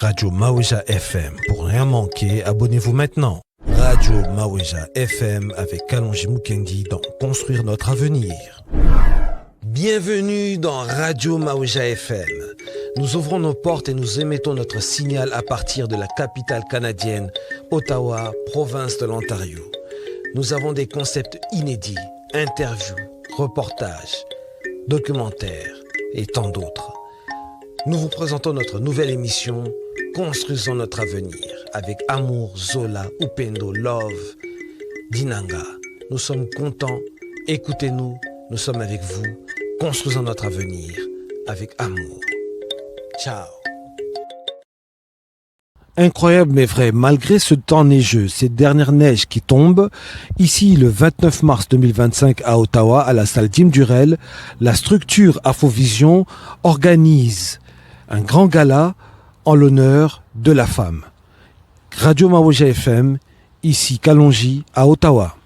Radio Maouja FM. Pour rien manquer, abonnez-vous maintenant. Radio Maouja FM avec Kalonji Mukendi dans Construire notre avenir. Bienvenue dans Radio Maouja FM. Nous ouvrons nos portes et nous émettons notre signal à partir de la capitale canadienne, Ottawa, province de l'Ontario. Nous avons des concepts inédits, interviews, reportages, documentaires et tant d'autres. Nous vous présentons notre nouvelle émission Construisons notre avenir avec Amour, Zola, Upendo, Love, Dinanga. Nous sommes contents, écoutez-nous, nous sommes avec vous. Construisons notre avenir avec amour. Ciao. Incroyable mais vrai, malgré ce temps neigeux, ces dernières neiges qui tombent, ici le 29 mars 2025 à Ottawa, à la salle Dim Durel, la structure Afrovision organise un grand gala en l'honneur de la femme. Radio Maouja FM, ici Kalonji à Ottawa.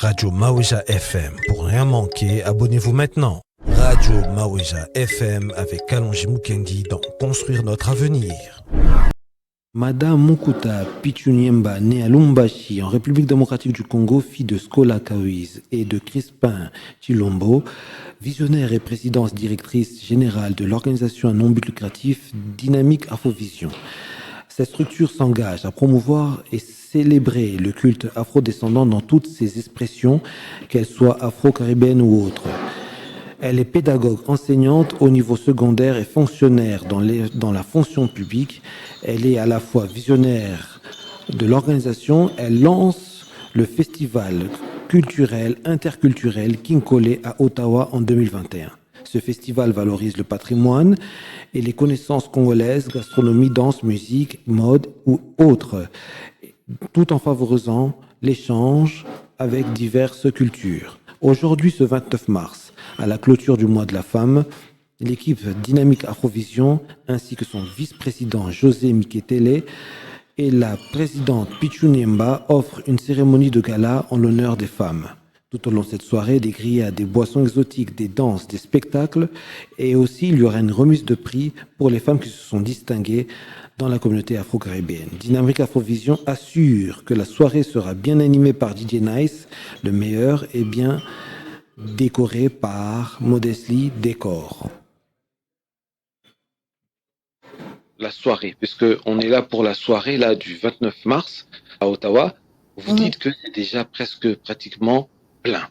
Radio Maouja FM, pour rien manquer, abonnez-vous maintenant. Radio Maouja FM avec Kalonji Mukendi dans Construire notre avenir. Madame Mukuta Pichuniemba, née à Lumbashi, en République démocratique du Congo, fille de Scola Kawiz et de Crispin Chilombo, visionnaire et présidente directrice générale de l'organisation à non but lucratif Dynamique Afrovision. Cette structure s'engage à promouvoir et célébrer le culte afrodescendant dans toutes ses expressions, qu'elles soient afro-caribéennes ou autres. Elle est pédagogue enseignante au niveau secondaire et fonctionnaire dans la fonction publique. Elle est à la fois visionnaire de l'organisation. Elle lance le festival culturel interculturel Kinkole à Ottawa en 2021. Ce festival valorise le patrimoine et les connaissances congolaises, gastronomie, danse, musique, mode ou autres, tout en favorisant l'échange avec diverses cultures. Aujourd'hui, ce 29 mars, à la clôture du mois de la femme, l'équipe Dynamique Afrovision ainsi que son vice-président José Miketele et la présidente Pichuniemba offrent une cérémonie de gala en l'honneur des femmes. Tout au long de cette soirée, des grillades, des boissons exotiques, des danses, des spectacles et aussi il y aura une remise de prix pour les femmes qui se sont distinguées dans la communauté afro-caribéenne. Dynamique Afrovision assure que la soirée sera bien animée par DJ Nice, le meilleur, et bien décoré par Modestly Décor. La soirée, puisqu'on est là pour la soirée là, du 29 mars à Ottawa, vous dites que c'est déjà presque pratiquement plein.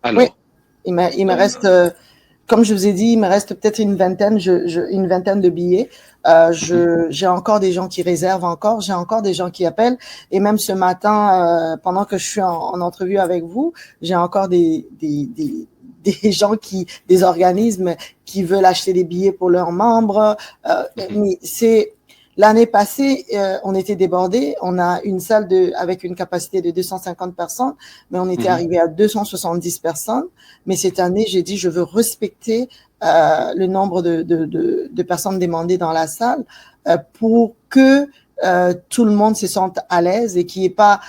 Alors, oui, il me reste, comme je vous ai dit, il me reste peut-être une vingtaine de billets. J'ai encore des gens qui réservent encore, j'ai encore des gens qui appellent. Et même ce matin, pendant que je suis en entrevue avec vous, j'ai encore des gens des organismes qui veulent acheter des billets pour leurs membres. Mais l'année passée, on était débordés. On a une salle avec une capacité de 250 personnes, mais on était arrivé à 270 personnes. Mais cette année, j'ai dit, je veux respecter le nombre de personnes demandées dans la salle pour que tout le monde se sente à l'aise et qu'il n'y ait pas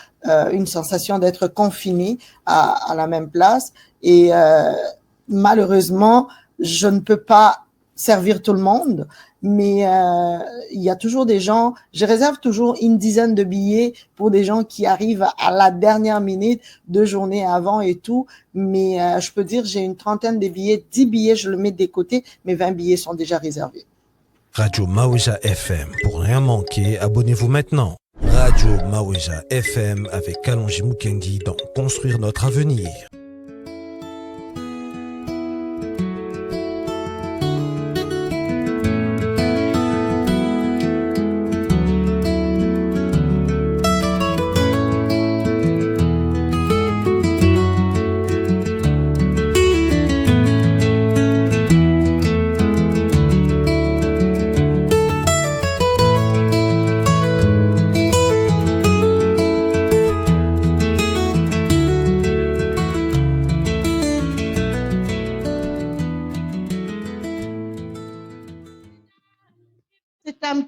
une sensation d'être confiné à la même place. Et malheureusement, je ne peux pas servir tout le monde, mais il y a toujours des gens, je réserve toujours une dizaine de billets pour des gens qui arrivent à la dernière minute, 2 journées avant et tout, mais je peux dire j'ai une trentaine de billets, 10 billets je le mets de côté, mais 20 billets sont déjà réservés. Radio Maouja FM, pour rien manquer, abonnez-vous maintenant. Radio Maouja FM avec Kalonji Mukendi dans Construire notre avenir.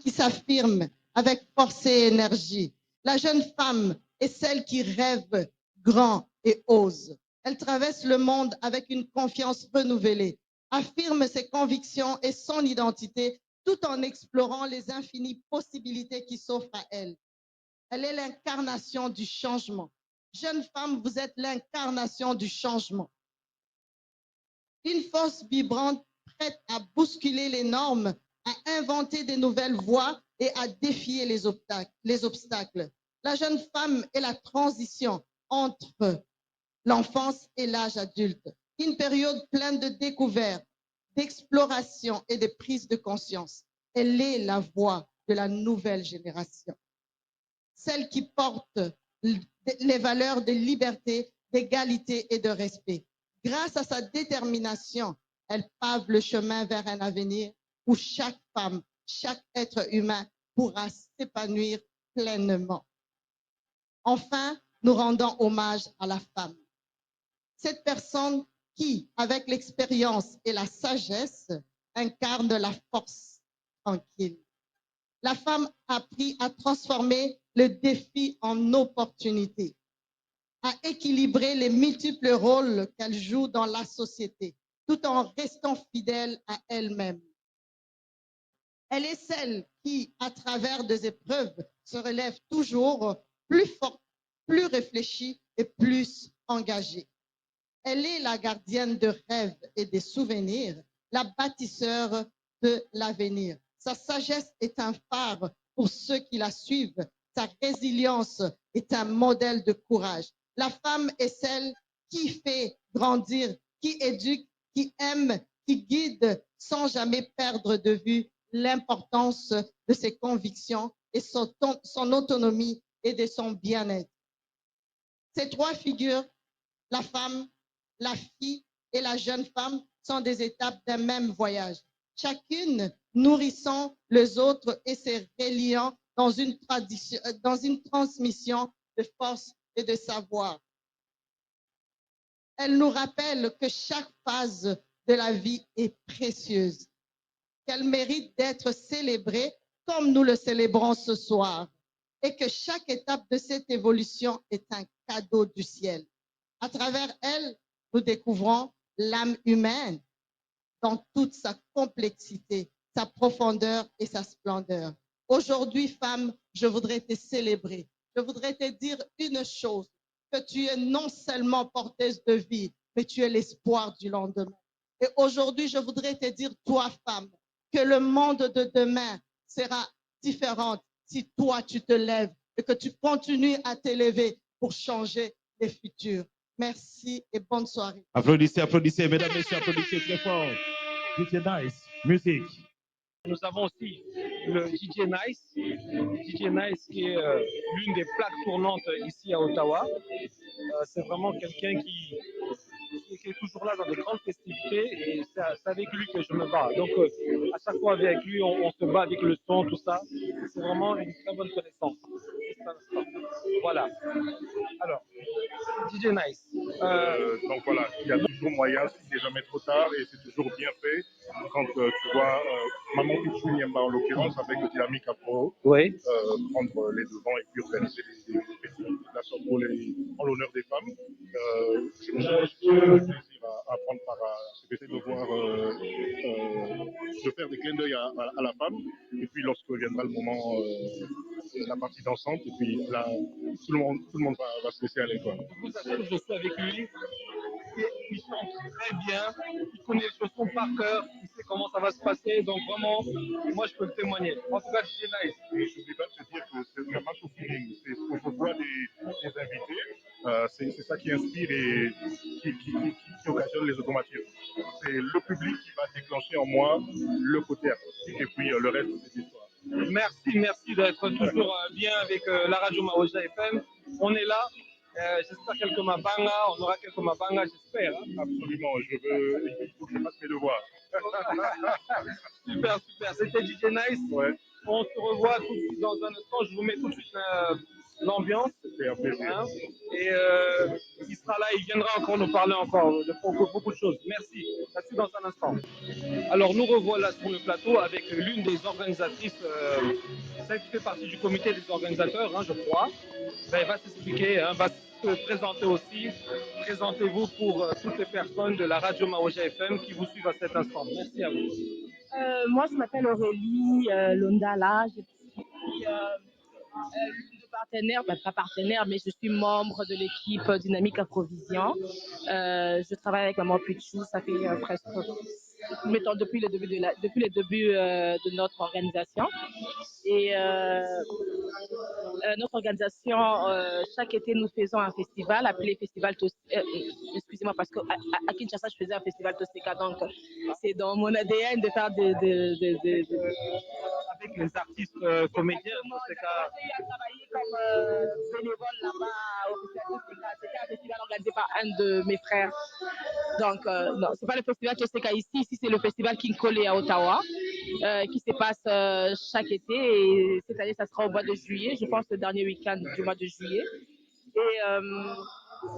Qui s'affirme avec force et énergie. La jeune femme est celle qui rêve grand et ose. Elle traverse le monde avec une confiance renouvelée, affirme ses convictions et son identité tout en explorant les infinies possibilités qui s'offrent à elle. Elle est l'incarnation du changement. Jeune femme, vous êtes l'incarnation du changement. Une force vibrante prête à bousculer les normes, à inventer de nouvelles voies et à défier les obstacles. La jeune femme est la transition entre l'enfance et l'âge adulte. Une période pleine de découvertes, d'exploration et de prise de conscience. Elle est la voix de la nouvelle génération, celle qui porte les valeurs de liberté, d'égalité et de respect. Grâce à sa détermination, elle pave le chemin vers un avenir où chaque femme, chaque être humain pourra s'épanouir pleinement. Enfin, nous rendons hommage à la femme. Cette personne qui, avec l'expérience et la sagesse, incarne la force tranquille. La femme a appris à transformer le défi en opportunité, à équilibrer les multiples rôles qu'elle joue dans la société, tout en restant fidèle à elle-même. Elle est celle qui, à travers des épreuves, se relève toujours plus forte, plus réfléchie et plus engagée. Elle est la gardienne de rêves et des souvenirs, la bâtisseur de l'avenir. Sa sagesse est un phare pour ceux qui la suivent. Sa résilience est un modèle de courage. La femme est celle qui fait grandir, qui éduque, qui aime, qui guide sans jamais perdre de vue l'importance de ses convictions et son autonomie et de son bien-être. Ces trois figures, la femme, la fille et la jeune femme, sont des étapes d'un même voyage, chacune nourrissant les autres et se reliant dans une transmission de force et de savoir. Elle nous rappelle que chaque phase de la vie est précieuse, qu'elle mérite d'être célébrée comme nous le célébrons ce soir, et que chaque étape de cette évolution est un cadeau du ciel. À travers elle, nous découvrons l'âme humaine dans toute sa complexité, sa profondeur et sa splendeur. Aujourd'hui, femme, je voudrais te célébrer. Je voudrais te dire une chose, que tu es non seulement porteuse de vie, mais tu es l'espoir du lendemain. Et aujourd'hui, je voudrais te dire, toi, femme, que le monde de demain sera différent si toi, tu te lèves et que tu continues à t'élever pour changer les futurs. Merci et bonne soirée. Applaudissez, applaudissez, mesdames, messieurs, applaudissez très fort. DJ Nice, musique. Nous avons aussi le DJ Nice. DJ Nice qui est l'une des plaques tournantes ici à Ottawa. C'est vraiment quelqu'un qui est toujours là dans de grandes festivités et c'est avec lui que je me bats. Donc à chaque fois avec lui, on se bat avec le son, tout ça. C'est vraiment une très bonne connaissance. Voilà. Alors, DJ Nice. Donc voilà, il y a toujours moyen, c'est jamais trop tard et c'est toujours bien fait. Quand tu vois Maman Pichou Niemba en l'occurrence avec le Dynamique Afro, Oui. prendre les devants et puis organiser des festivités en l'honneur des femmes. Je me suis plaisir à prendre part à ce que c'est de voir, de faire des clins d'œil à la femme. Et puis lorsque viendra le moment, la partie dansante, et puis là, tout le monde va se laisser aller. Quoi. Je vous assure, je suis avec lui. Il chante très bien, il connaît les chansons par cœur, il sait comment ça va se passer, donc vraiment, moi je peux le témoigner. En tout cas, DJ Nice. Et je n'oublie pas de te dire que c'est un match au feeling, c'est ce que je vois des invités, c'est ça qui inspire et qui occasionne les automatismes. C'est le public qui va déclencher en moi le côté artistique et puis le reste, c'est l'histoire. Merci d'être toujours bien avec la radio Maoja FM. On est là. J'espère quelques mabanga, on aura quelques mabanga, j'espère. Hein. Absolument, il faut que je fasse mes devoirs. Super, c'était DJ Nice. Ouais. On se revoit tout de suite dans un instant, je vous mets tout de suite l'ambiance. C'est un plaisir. Hein. Et il sera là, il viendra encore nous parler encore de beaucoup de choses. Merci dans un instant. Alors nous revoilà sur le plateau avec l'une des organisatrices, celle qui fait partie du comité des organisateurs, hein, je crois. Ben, elle va s'expliquer, hein, va se présenter aussi. Présentez-vous pour toutes les personnes de la radio Maoja FM qui vous suivent à cet instant. Merci à vous. Moi, je m'appelle Aurélie Londala. Je suis l'une des partenaires, pas partenaire, mais je suis membre de l'équipe Dynamique Afrovision. Je travaille avec Maman Pichou, ça fait presque, mettons, depuis le début de notre organisation. Et notre organisation, chaque été, nous faisons un festival appelé Festival excusez-moi, parce qu'à Kinshasa, je faisais un festival Toseka, donc c'est dans mon ADN de faire Avec les artistes comédiens, c'est qu'à j'ai eu à travailler comme bénévole là-bas au festival Toseka. C'était un festival organisé par un de mes frères. Donc, non, c'est pas le festival Toseka ici. Ici, c'est le festival King Kole à Ottawa, qui se passe chaque été. Et cette année, ça sera au mois de juillet. Je pense le dernier week-end du mois de juillet. Et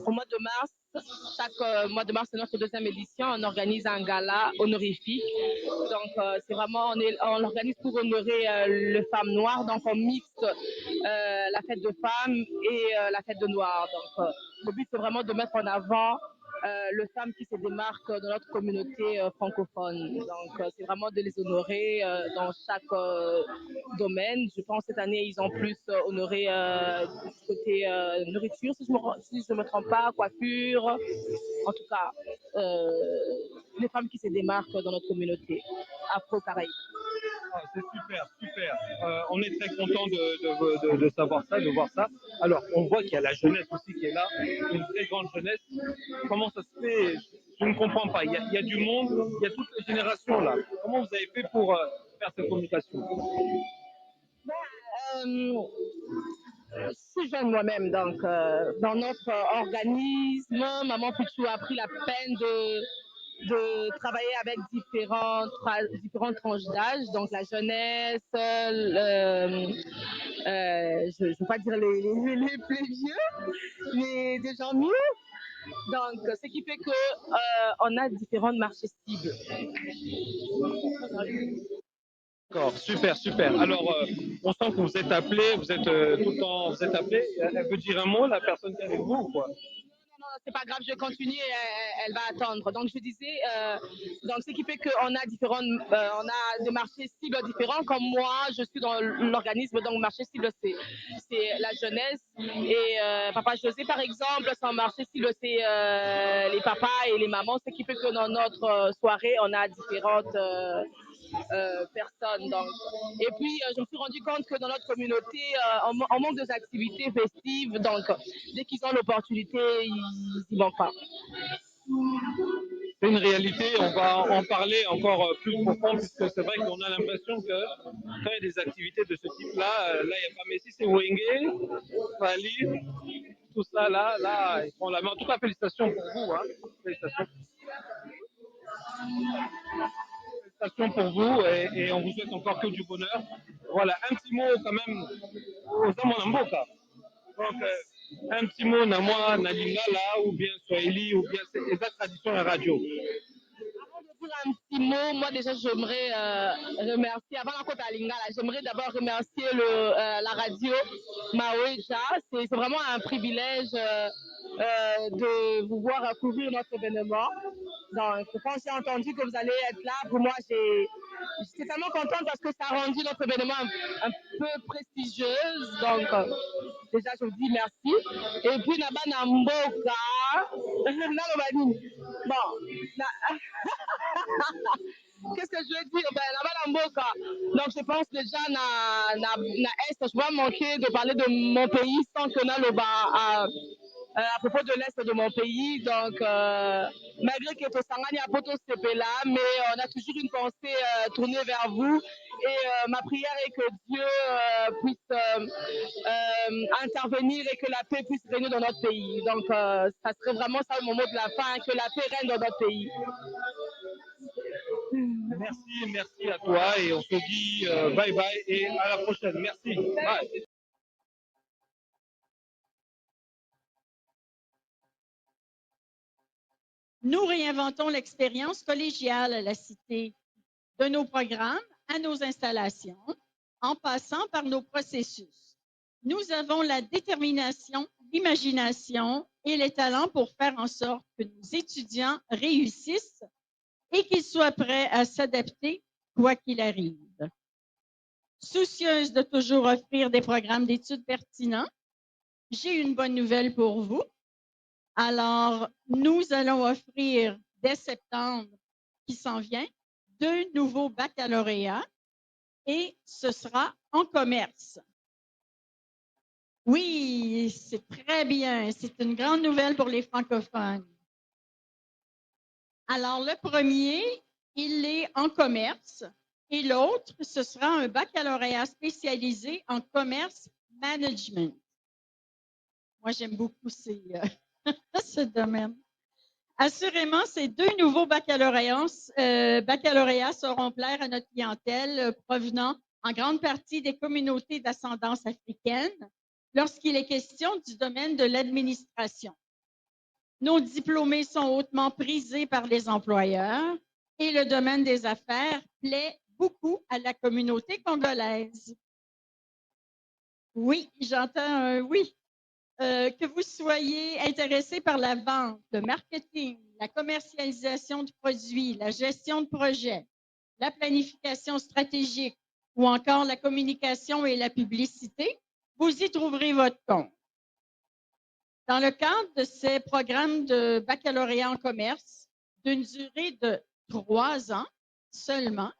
au mois de mars, chaque mois de mars, c'est notre deuxième édition, on organise un gala honorifique. Donc, c'est vraiment, on l'organise pour honorer les femmes noires. Donc, on mixe la fête de femmes et la fête de noirs. Donc, le but, c'est vraiment de mettre en avant les femmes qui se démarquent dans notre communauté francophone. Donc, c'est vraiment de les honorer dans chaque domaine. Je pense que cette année, ils ont plus honoré du côté nourriture, si je ne me trompe pas, coiffure. En tout cas, les femmes qui se démarquent dans notre communauté afro-caraïbe. Ah, c'est super, super. On est très content de savoir ça, de voir ça. Alors, on voit qu'il y a la jeunesse aussi qui est là, une très grande jeunesse. Comment ça se fait? Je ne comprends pas. Il y a du monde, il y a toutes les générations là. Comment vous avez fait pour faire cette communication? Je suis jeune moi-même, donc dans notre organisme, Maman Pichou a pris la peine de travailler avec différentes tranches d'âge, donc la jeunesse, je ne veux pas dire les plus vieux, mais des gens mieux. Donc, ce qui fait que on a différentes marchés cibles. D'accord, super, super. Alors, on sent que vous êtes appelé, vous êtes tout le temps, vous êtes appelé. Elle peut dire un mot, la personne qui est avec vous, ou quoi? Non, c'est pas grave, je continue, elle va attendre. Donc, je disais, donc, ce qui fait qu'on a on a des marchés cibles différents. Comme moi, je suis dans l'organisme, donc marché cible, c'est la jeunesse. Et Papa José, par exemple, son marché cible, c'est les papas et les mamans. Ce qui fait que dans notre soirée, on a différentes personnes. Donc. Et puis, je me suis rendu compte que dans notre communauté, on manque des activités festives. Donc, dès qu'ils ont l'opportunité, ils n'y vont pas. C'est une réalité, on va en parler encore plus profond, puisque c'est vrai qu'on a l'impression que quand il y a des activités de ce type-là, là, il n'y a pas Messi, c'est Wenge, Fali, tout ça, là, ils prennent la main. En tout cas, félicitations pour vous. Hein. Félicitations. Félicitations pour vous et on vous souhaite encore que du bonheur. Voilà, un petit mot quand même aux hommes en Amboka. Donc, un petit mot na moi, na Lingala, ou bien Swahili, ou bien c'est la tradition à la radio. Avant de dire un petit mot, moi déjà j'aimerais remercier, avant la côte à Lingala, j'aimerais d'abord remercier la radio Maoeja. C'est vraiment un privilège de vous voir couvrir notre événement. Donc, quand j'ai entendu que vous allez être là, pour moi, j'étais tellement contente parce que ça a rendu notre événement un peu prestigieuse. Donc, déjà, je vous dis merci. Et puis, là-bas, Namboka, bon, qu'est-ce que je veux dire? Ben, là-bas, Namboka. Donc, je pense déjà, na Est, je vais manquer de parler de mon pays sans que na le bas à propos de l'Est de mon pays. Donc, malgré que Tosangani a Poto là, mais on a toujours une pensée tournée vers vous. Et ma prière est que Dieu puisse intervenir et que la paix puisse régner dans notre pays. Donc, ça serait vraiment ça le mot de la fin, que la paix règne dans notre pays. Merci à toi et on se dit bye bye et à la prochaine. Merci. Bye. Nous réinventons l'expérience collégiale à la Cité, de nos programmes à nos installations, en passant par nos processus. Nous avons la détermination, l'imagination et les talents pour faire en sorte que nos étudiants réussissent et qu'ils soient prêts à s'adapter quoi qu'il arrive. Soucieuse de toujours offrir des programmes d'études pertinents, j'ai une bonne nouvelle pour vous. Alors, nous allons offrir dès septembre qui s'en vient 2 nouveaux baccalauréats et ce sera en commerce. Oui, c'est très bien. C'est une grande nouvelle pour les francophones. Alors, le premier, il est en commerce et l'autre, ce sera un baccalauréat spécialisé en commerce management. Moi, j'aime beaucoup ce domaine. Assurément, ces 2 nouveaux baccalauréats sauront plaire à notre clientèle provenant en grande partie des communautés d'ascendance africaine lorsqu'il est question du domaine de l'administration. Nos diplômés sont hautement prisés par les employeurs et le domaine des affaires plaît beaucoup à la communauté congolaise. Oui, j'entends un oui. Que vous soyez intéressé par la vente, le marketing, la commercialisation de produits, la gestion de projets, la planification stratégique ou encore la communication et la publicité, vous y trouverez votre compte. Dans le cadre de ces programmes de baccalauréat en commerce, d'une durée de 3 ans seulement,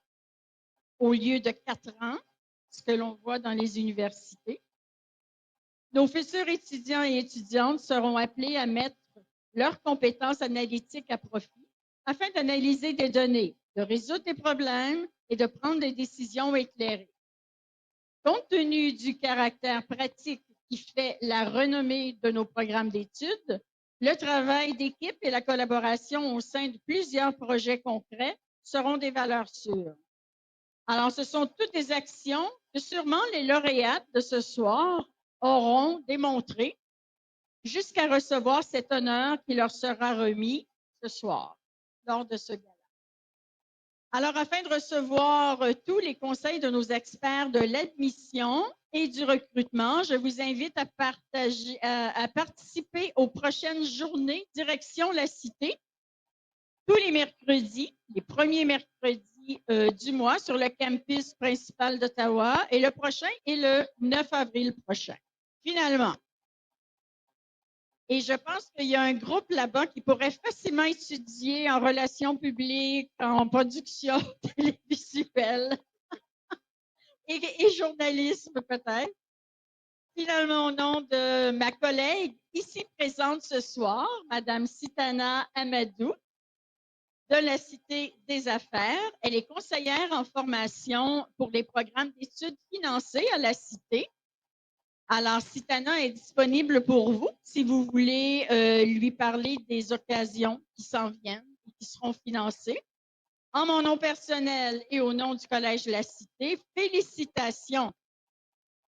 au lieu de 4 ans, ce que l'on voit dans les universités, nos futurs étudiants et étudiantes seront appelés à mettre leurs compétences analytiques à profit afin d'analyser des données, de résoudre des problèmes et de prendre des décisions éclairées. Compte tenu du caractère pratique qui fait la renommée de nos programmes d'études, le travail d'équipe et la collaboration au sein de plusieurs projets concrets seront des valeurs sûres. Alors, ce sont toutes des actions que sûrement les lauréates de ce soir auront démontré jusqu'à recevoir cet honneur qui leur sera remis ce soir lors de ce gala. Alors, afin de recevoir tous les conseils de nos experts de l'admission et du recrutement, je vous invite à participer aux prochaines journées Direction la Cité, tous les mercredis, les premiers mercredis du mois sur le campus principal d'Ottawa et le prochain est le 9 avril prochain. Finalement, et je pense qu'il y a un groupe là-bas qui pourrait facilement étudier en relations publiques, en production télévisuelle et journalisme peut-être. Finalement, au nom de ma collègue ici présente ce soir, Madame Sitana Amadou, de la Cité des Affaires. Elle est conseillère en formation pour les programmes d'études financés à la Cité. Alors, Sitana est disponible pour vous si vous voulez lui parler des occasions qui s'en viennent et qui seront financées. En mon nom personnel et au nom du Collège de la Cité, félicitations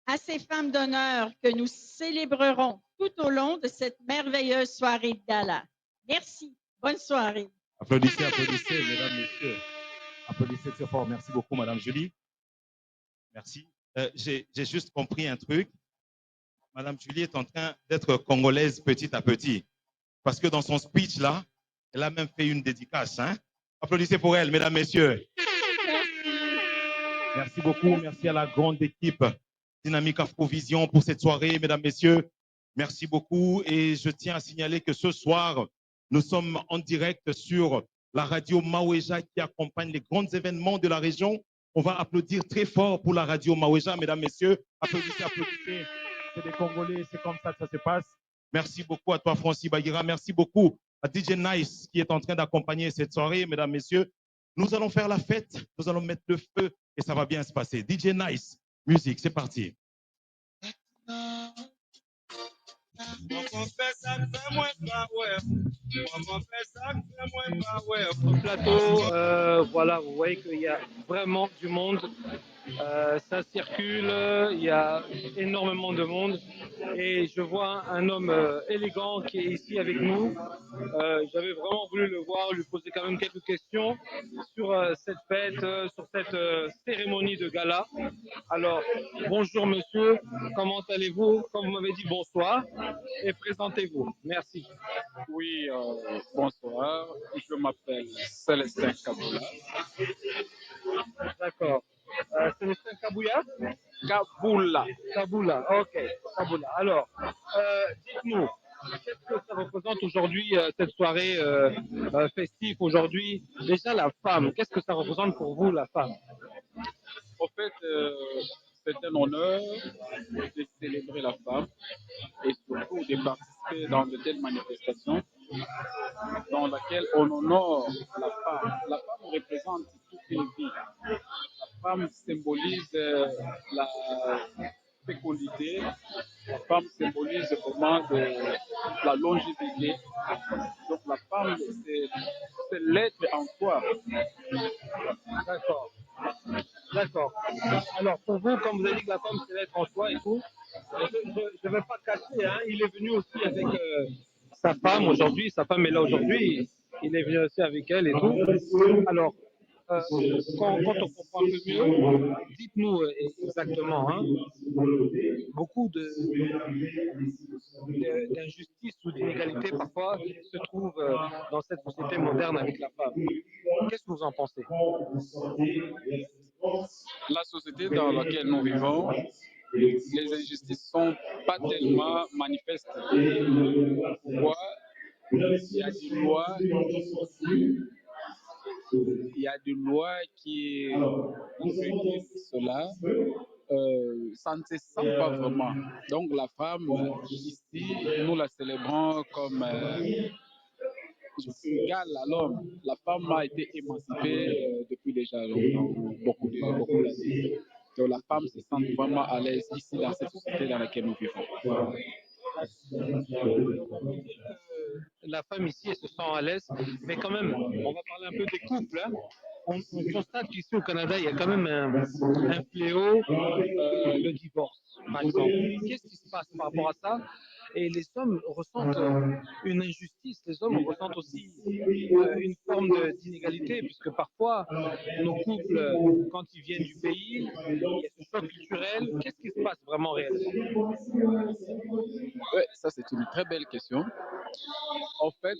à ces femmes d'honneur que nous célébrerons tout au long de cette merveilleuse soirée de gala. Merci. Bonne soirée. Applaudissez, applaudissez, mesdames, messieurs. Applaudissez très fort. Merci beaucoup, Madame Julie. Merci. J'ai juste compris un truc. Madame Julie est en train d'être congolaise petit à petit. Parce que dans son speech, là, elle a même fait une dédicace. Hein? Applaudissez pour elle, mesdames, messieurs. Merci beaucoup. Merci à la grande équipe Dynamique Afrovision pour cette soirée, mesdames, messieurs. Merci beaucoup. Et je tiens à signaler que ce soir, nous sommes en direct sur la radio Maweja qui accompagne les grands événements de la région. On va applaudir très fort pour la radio Maweja, mesdames, messieurs. Applaudissez, applaudissez. C'est des Congolais, c'est comme ça que ça se passe. Merci beaucoup à toi, Francis Bagira. Merci beaucoup à DJ Nice qui est en train d'accompagner cette soirée, mesdames, messieurs. Nous allons faire la fête, nous allons mettre le feu et ça va bien se passer. DJ Nice, musique, c'est parti. Plateau, voilà, vous voyez qu'il y a vraiment du monde. Ça circule, il y a énormément de monde et je vois un homme élégant qui est ici avec nous. J'avais vraiment voulu le voir, lui poser quand même quelques questions sur cette fête, sur cette cérémonie de gala. Alors, bonjour monsieur, comment allez-vous? Comme vous m'avez dit, bonsoir et présentez-vous. Merci. Oui, bonsoir, je m'appelle Célestin Kaboula. D'accord. C'est le frère Kabouya? Kaboula, ok. Kaboula. Alors, dites-nous, qu'est-ce que ça représente aujourd'hui, cette soirée festive aujourd'hui? Déjà, la femme, qu'est-ce que ça représente pour vous, la femme? En fait, c'est un honneur de célébrer la femme et surtout de participer dans de telles manifestations dans laquelle on honore la femme. La femme représente toute une vie. La femme symbolise la fécondité. La femme symbolise vraiment la longévité. Donc la femme, c'est l'être en soi. D'accord. D'accord. Alors, pour vous, comme vous avez dit que la femme, c'est l'être en soi et tout, je ne vais pas cacher, hein, il est venu aussi avec sa femme aujourd'hui, sa femme est là aujourd'hui, il est venu aussi avec elle et tout. Alors, quand on comprend un peu mieux, dites-nous exactement, hein, beaucoup d'injustices ou d'inégalités parfois se trouvent dans cette société moderne avec la femme. Qu'est-ce que vous en pensez? La société dans laquelle nous vivons, les injustices ne sont pas tellement manifestes. Pourquoi? Il y a des lois qui régissent cela. Ça ne se sent pas vraiment. Donc la femme, ici, nous la célébrons comme égale à l'homme. La femme a été émancipée depuis déjà longtemps, beaucoup d'années. Donc la femme se sent vraiment à l'aise ici dans cette société dans laquelle nous vivons. La femme ici, elle se sent à l'aise, mais quand même, on va parler un peu des couples. Hein. On constate qu'ici au Canada, il y a quand même un fléau, le divorce, par exemple. Qu'est-ce qui se passe par rapport à ça? Et les hommes ressentent une injustice, les hommes ressentent aussi une forme d'inégalité, puisque parfois, nos couples, quand ils viennent du pays, il y a ce choc culturel. Qu'est-ce qui se passe vraiment réellement? Oui, ça c'est une très belle question. En fait,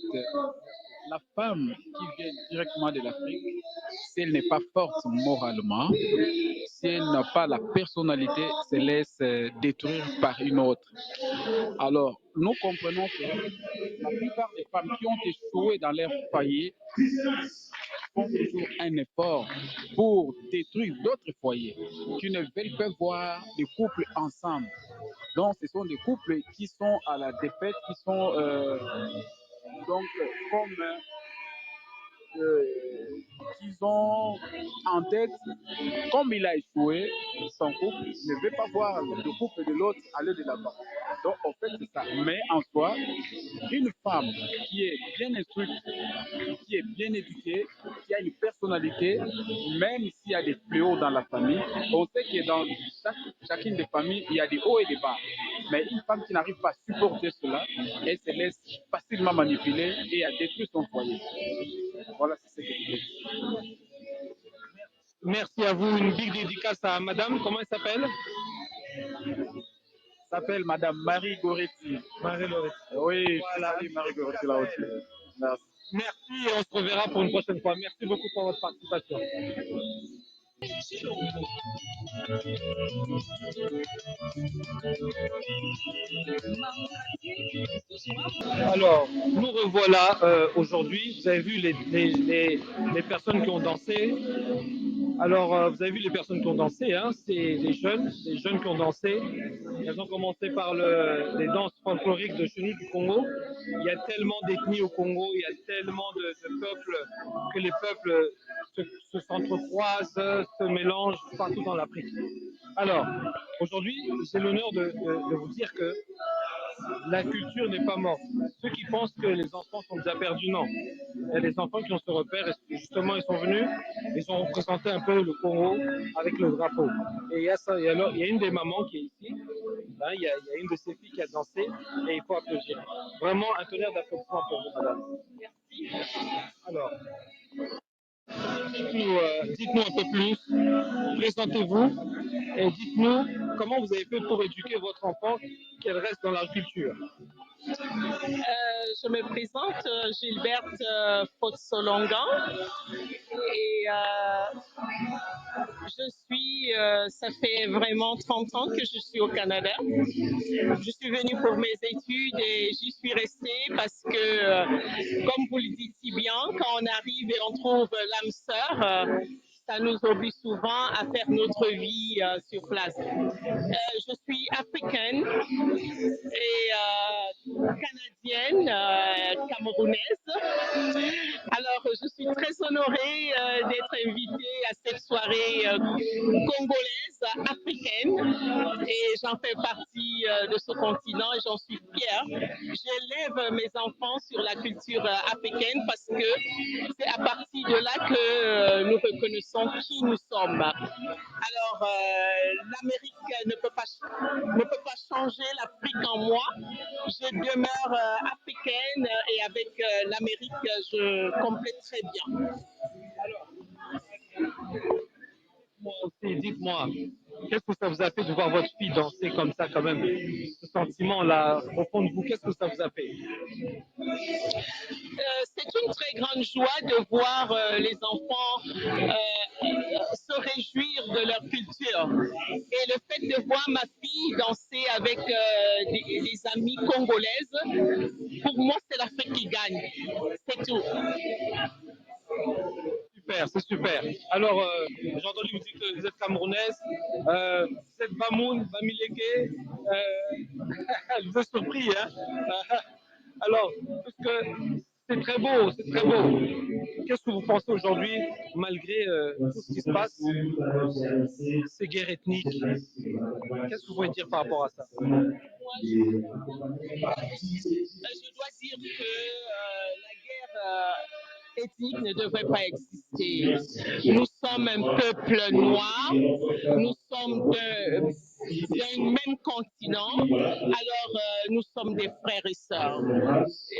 la femme qui vient directement de l'Afrique, si elle n'est pas forte moralement, si elle n'a pas la personnalité, se laisse détruire par une autre. Alors, nous comprenons que la plupart des femmes qui ont échoué dans leur foyer font toujours un effort pour détruire d'autres foyers qui ne veulent pas voir des couples ensemble. Donc, ce sont des couples qui sont à la défaite, qui sont donc comme qu'ils ont en tête, comme il a échoué, son couple ne veut pas voir le couple de l'autre aller de l'avant. Donc, en fait, c'est ça. Mais en soi, une femme qui est bien instruite, qui est bien éduquée, qui a une personnalité, même s'il y a des fléaux dans la famille, on sait que dans chacune des familles, il y a des hauts et des bas. Mais une femme qui n'arrive pas à supporter cela, elle se laisse facilement manipuler et à détruire son foyer. Voilà, c'est ce que je veux dire. Merci à vous. Une big dédicace à madame. Comment elle s'appelle? S'appelle Madame Marie Goretti. Marie Loretti. Oui, Voilà. salut Marie Goretti là aussi. Merci. Merci et on se reverra pour une prochaine fois. Merci beaucoup pour votre participation. Alors, nous revoilà aujourd'hui. Vous avez vu les personnes qui ont dansé. Alors, vous avez vu les personnes qui ont dansé, hein, c'est des jeunes qui ont dansé. Elles ont commencé par les danses folkloriques de chez nous du Congo. Il y a tellement d'ethnies au Congo, il y a tellement de peuples que les peuples s'entrecroisent, se mélangent partout dans l'Afrique. Alors, aujourd'hui, j'ai l'honneur de vous dire que la culture n'est pas morte. Ceux qui pensent que les enfants sont déjà perdus, non. Il y a des enfants qui ont ce repère et justement ils sont venus, ils ont représenté un peu le Congo avec le drapeau. Et il y a ça, il y a une des mamans qui est ici, hein, il y a une de ces filles qui a dansé et il faut applaudir. Vraiment un tonnerre d'applaudissements pour vous, madame. Alors, dites-nous un peu plus, présentez-vous et dites-nous comment vous avez fait pour éduquer votre enfant qu'elle reste dans la culture. Je me présente, Gilberte Fotsolongan, et ça fait vraiment 30 ans que je suis au Canada. Je suis venue pour mes études et j'y suis restée parce que, comme vous le dites si bien, quand on arrive et on trouve l'âme sœur, ça nous oblige souvent à faire notre vie sur place. Je suis africaine et canadienne, camerounaise. Alors, je suis très honorée d'être invitée à cette soirée congolaise, africaine, et j'en fais partie de ce continent et j'en suis fière. J'élève mes enfants sur la culture africaine parce que c'est à partir de là que nous reconnaissons qui nous sommes. Alors, l'Amérique ne peut pas changer l'Afrique en moi. Je demeure africaine et avec l'Amérique, je complète très bien. Moi aussi, dites-moi, qu'est-ce que ça vous a fait de voir votre fille danser comme ça quand même? Ce sentiment-là, au fond de vous, qu'est-ce que ça vous a fait? C'est une très grande joie de voir les enfants se réjouir de leur culture. Et le fait de voir ma fille danser avec des amies congolaises, pour moi, c'est l'Afrique qui gagne. C'est tout. Super, c'est super. Alors, j'ai entendu vous dire que vous êtes camerounaise, vous êtes Bamileke, je vous ai surpris, hein. Alors, parce que c'est très beau, c'est très beau. Qu'est-ce que vous pensez aujourd'hui, malgré tout ce qui se passe, ces guerres ethniques? Qu'est-ce que vous pouvez dire par rapport à ça? Je dois dire que la guerre ethnique ne devrait pas exister. Nous sommes un peuple noir, nous sommes d'un même continent, alors nous sommes des frères et sœurs.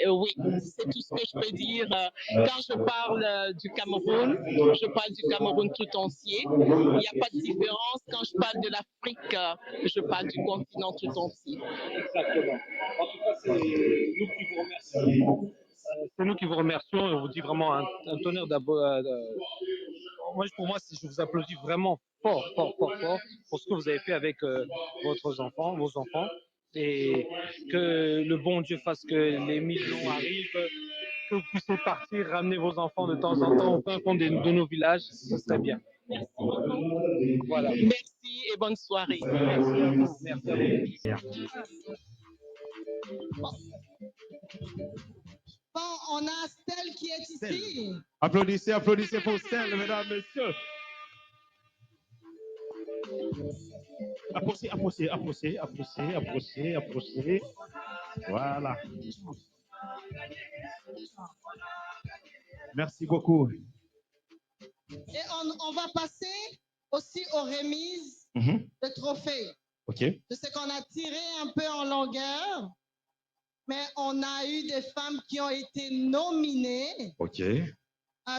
Oui, c'est tout ce que je peux dire. Quand je parle du Cameroun, je parle du Cameroun tout entier. Il n'y a pas de différence. Quand je parle de l'Afrique, je parle du continent tout entier. Exactement. En tout cas, c'est nous qui vous remercions. C'est nous qui vous remercions et on vous dit vraiment un tonnerre d'abord. Moi, pour moi, je vous applaudis vraiment fort, fort, fort, fort pour ce que vous avez fait avec vos enfants, et que le bon Dieu fasse que les millions arrivent, que vous puissiez partir, ramener vos enfants de temps en temps au fin fond de nos villages, ce serait bien. Voilà. Merci et bonne soirée. Merci à vous. Merci à vous. Bon, on a Stella qui est ici. Applaudissez, applaudissez pour Stella, mesdames, messieurs. Approchez. Voilà. Merci beaucoup. Et on va passer aussi aux remises de trophées. OK. Je sais qu'on a tiré un peu en longueur, mais on a eu des femmes qui ont été nominées. OK.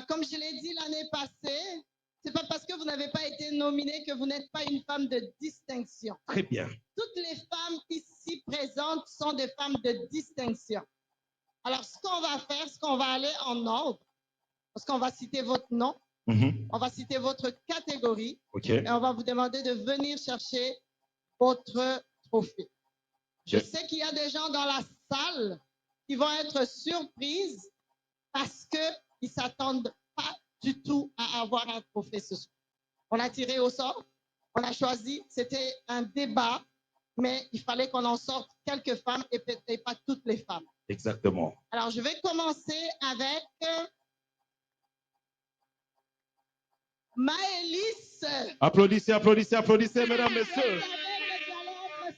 Comme je l'ai dit l'année passée, c'est pas parce que vous n'avez pas été nominée que vous n'êtes pas une femme de distinction. Très bien. Toutes les femmes ici présentes sont des femmes de distinction. Alors, ce qu'on va faire, c'est qu'on va aller en ordre, parce qu'on va citer votre nom, on va citer votre catégorie, OK. et on va vous demander de venir chercher votre trophée. Je sais qu'il y a des gens dans la salle qui vont être surprises parce qu'ils ne s'attendent pas du tout à avoir un trophée ce soir. On a tiré au sort, on a choisi, c'était un débat, mais il fallait qu'on en sorte quelques femmes et peut-être pas toutes les femmes. Exactement. Alors, je vais commencer avec Maëlys. Applaudissez, mesdames, messieurs.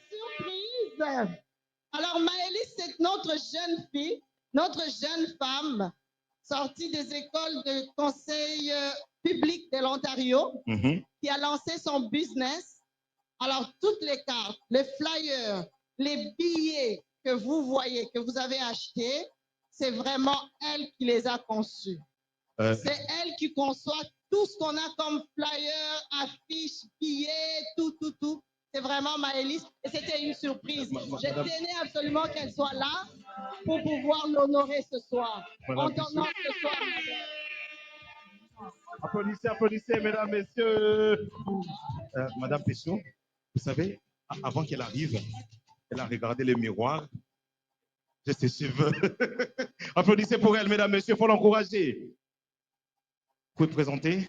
Surprise. Alors, Maëlys, c'est notre jeune fille, notre jeune femme, sortie des écoles de conseil public de l'Ontario, qui a lancé son business. Alors, toutes les cartes, les flyers, les billets que vous voyez, que vous avez achetés, c'est vraiment elle qui les a conçus. C'est elle qui conçoit tout ce qu'on a comme flyers, affiches, billets, tout. C'est vraiment Maëlys et c'était une surprise. Je Madame- tenais absolument qu'elle soit là pour pouvoir l'honorer ce soir. Madame En t'honore ce soir, madame. Applaudissez, applaudissez, mesdames, messieurs. Madame Pessot, vous savez, avant qu'elle arrive, elle a regardé le miroir. J'ai ses cheveux. Applaudissez pour elle, mesdames, messieurs, il faut l'encourager. Vous pouvez présenter?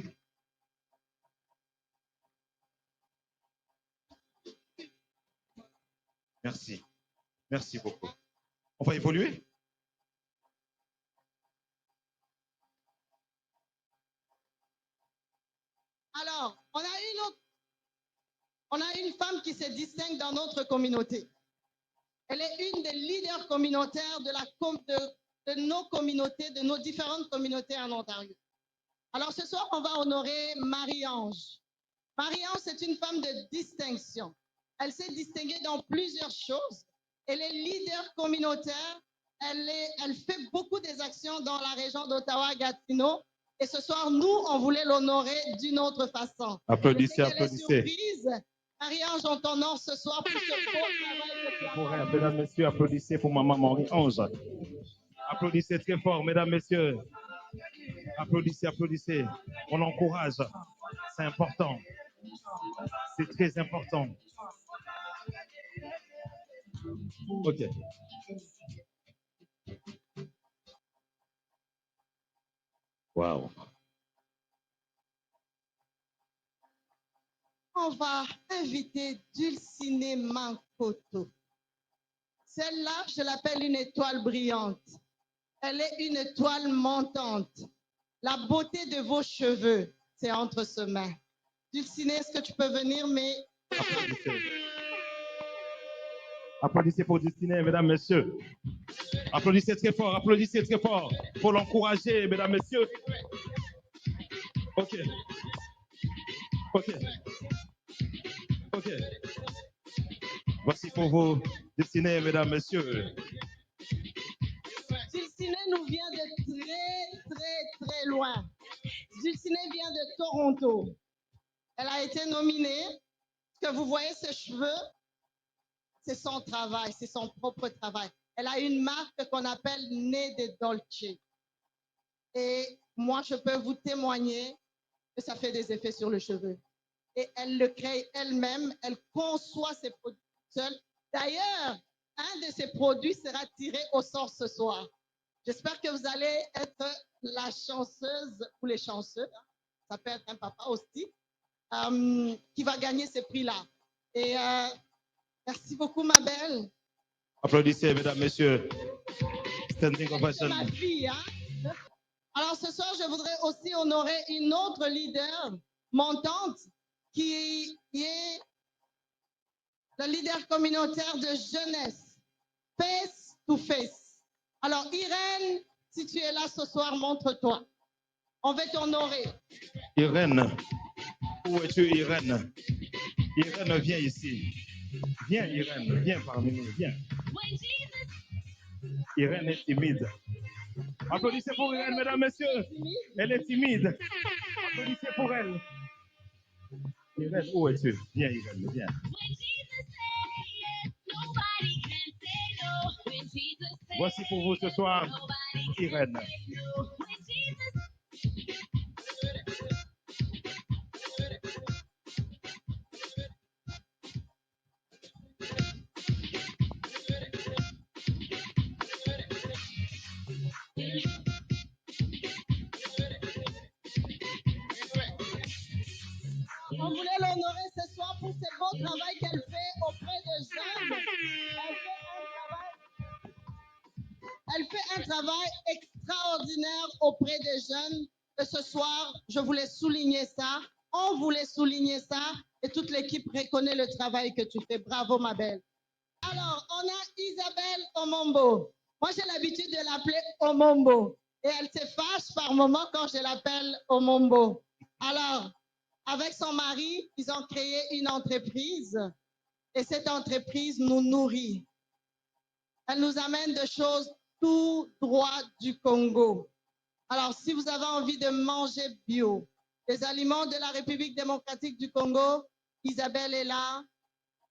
Merci. Merci beaucoup. On va évoluer? Alors, on a une femme qui se distingue dans notre communauté. Elle est une des leaders communautaires de nos communautés, de nos différentes communautés en Ontario. Alors, ce soir, on va honorer Marie-Ange. Marie-Ange, c'est une femme de distinction. Elle s'est distinguée dans plusieurs choses. Elle est leader communautaire. Elle fait beaucoup des actions dans la région d'Ottawa-Gatineau. Et ce soir, nous, on voulait l'honorer d'une autre façon. Applaudissez, applaudissez. Marie-Ange, on t'honore ce soir pour ce beau travail que tu as Pour fait. elle, mesdames, messieurs, applaudissez pour maman Marie-Ange. Applaudissez très fort, mesdames, messieurs. Applaudissez, applaudissez. On l'encourage. C'est important. C'est très important. OK. Wow. On va inviter Dulcinée Mankoto. Celle-là, je l'appelle une étoile brillante. Elle est une étoile montante. La beauté de vos cheveux, c'est entre ses mains. Dulcinée, est-ce que tu peux venir, mais... Applaudissez. Applaudissez pour Dulcinée, mesdames, messieurs. Applaudissez très fort, applaudissez très fort. Pour l'encourager, mesdames, messieurs. OK. OK. OK. Voici pour vous, Dulcinée, mesdames, messieurs. Dulcinée nous vient de très loin. Dulcinée vient de Toronto. Elle a été nominée. Ce que vous voyez, ses cheveux, c'est son travail, c'est son propre travail. Elle a une marque qu'on appelle Nez de Dolce. Et moi, je peux vous témoigner que ça fait des effets sur le cheveu. Et elle le crée elle-même, elle conçoit ses produits seule. D'ailleurs, un de ses produits sera tiré au sort ce soir. J'espère que vous allez être la chanceuse ou les chanceux, ça peut être un papa aussi, qui va gagner ce prix-là. Et merci beaucoup, ma belle. Applaudissez, mesdames, messieurs. Standing C'est ovation. ma fille, hein? Alors ce soir, je voudrais aussi honorer une autre leader montante qui est le leader communautaire de jeunesse, Face to Face. Alors Irène, si tu es là ce soir, montre-toi. On va t'honorer. Irène, où es-tu, Irène? Irène, viens ici. Viens, Irène, viens parmi nous, viens. Irène est timide. Applaudissez pour Irène, mesdames, messieurs. Elle est timide. Applaudissez pour elle. Irène, où es-tu? Viens, Irène, viens. Voici pour vous ce soir, Irène. On voulait l'honorer ce soir pour ce beau travail qu'elle fait auprès de jeunes. Elle fait un travail extraordinaire auprès des jeunes. Et ce soir, je voulais souligner ça. On voulait souligner ça. Et toute l'équipe reconnaît le travail que tu fais. Bravo, ma belle. Alors, on a Isabelle Omombo. Moi, j'ai l'habitude de l'appeler Omombo. Et elle se fâche par moment quand je l'appelle Omombo. Alors, avec son mari, ils ont créé une entreprise. Et cette entreprise nous nourrit. Elle nous amène des choses tout droit du Congo. Alors, si vous avez envie de manger bio, des aliments de la République démocratique du Congo, Isabelle est là.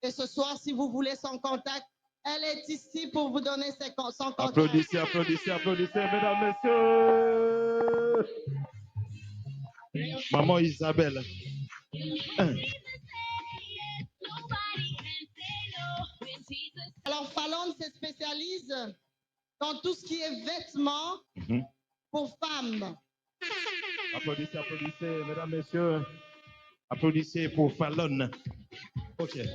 Et ce soir, si vous voulez son contact, elle est ici pour vous donner son contact. Applaudissez, applaudissez, applaudissez, mesdames, messieurs. Maman Isabelle. Alors, Fallon se spécialise dans tout ce qui est vêtements pour femmes. Applaudissez, applaudissez, mesdames, messieurs. Applaudissez pour Fallon. OK. Je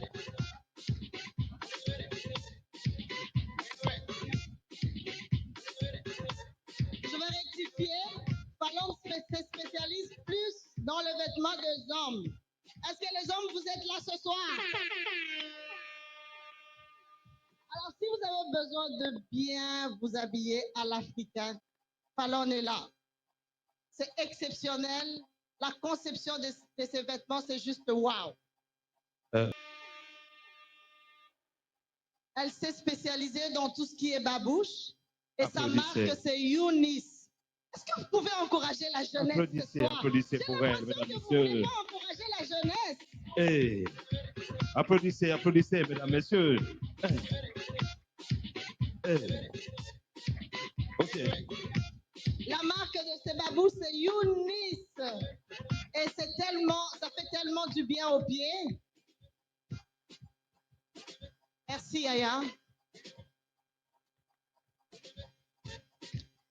vais rectifier. Fallon se spécialise plus dans le vêtement des hommes. Est-ce que les hommes, vous êtes là ce soir? Alors, si vous avez besoin de bien vous habiller à l'africaine, Fallon est là. C'est exceptionnel. La conception de ces vêtements, c'est juste wow. Elle s'est spécialisée dans tout ce qui est babouche. Et sa marque, c'est Eunice. Est-ce que vous pouvez encourager la jeunesse? Applaudissez, ce soir? applaudissez pour elle, mesdames, messieurs. Vous pouvez encourager la jeunesse. Hey. Applaudissez, applaudissez, mesdames, messieurs. Hey. OK. La marque de ces babous, c'est Eunice. Et c'est tellement, ça fait tellement du bien aux pieds. Merci, Yaya.